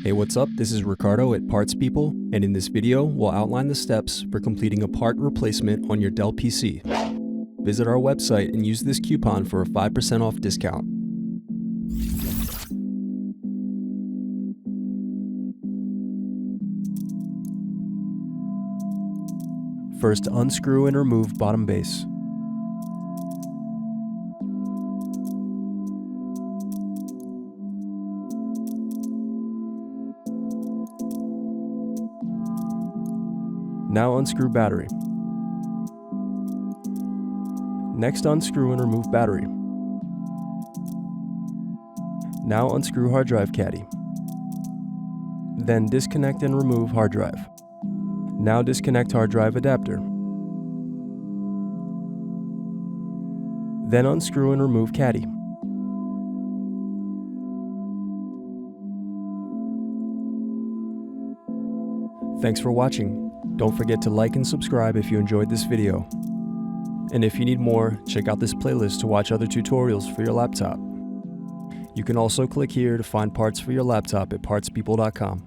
Hey, what's up? This is Ricardo at Parts People, and in this video, we'll outline the steps for completing a part replacement on your Dell PC. Visit our website and use this coupon for a 5% off discount. First, unscrew and remove bottom base. Now unscrew battery. Next, unscrew and remove battery. Now unscrew hard drive caddy. Then disconnect and remove hard drive. Now disconnect hard drive adapter. Then unscrew and remove caddy. Thanks for watching. Don't forget to like and subscribe if you enjoyed this video. And if you need more, check out this playlist to watch other tutorials for your laptop. You can also click here to find parts for your laptop at partspeople.com.